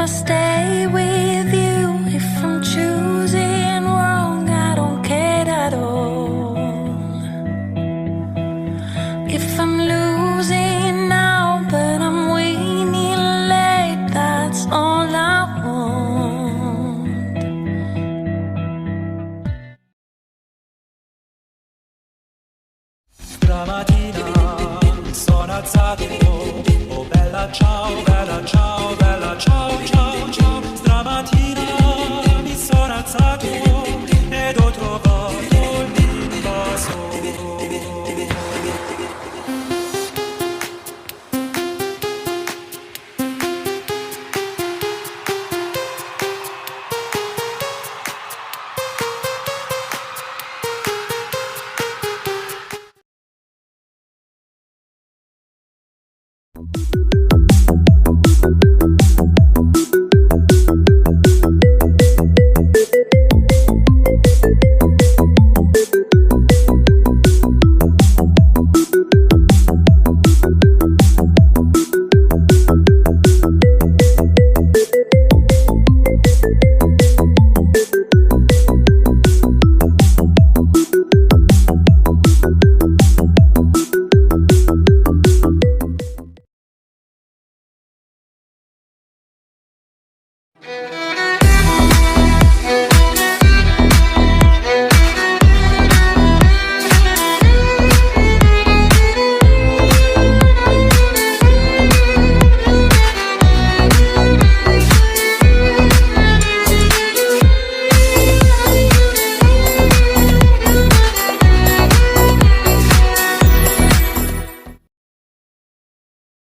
stay with you. If I'm choosing wrong, I don't care at all. If I'm losing now, but I'm winning late, that's all I want. Stamattina sono alzato, oh bella ciao.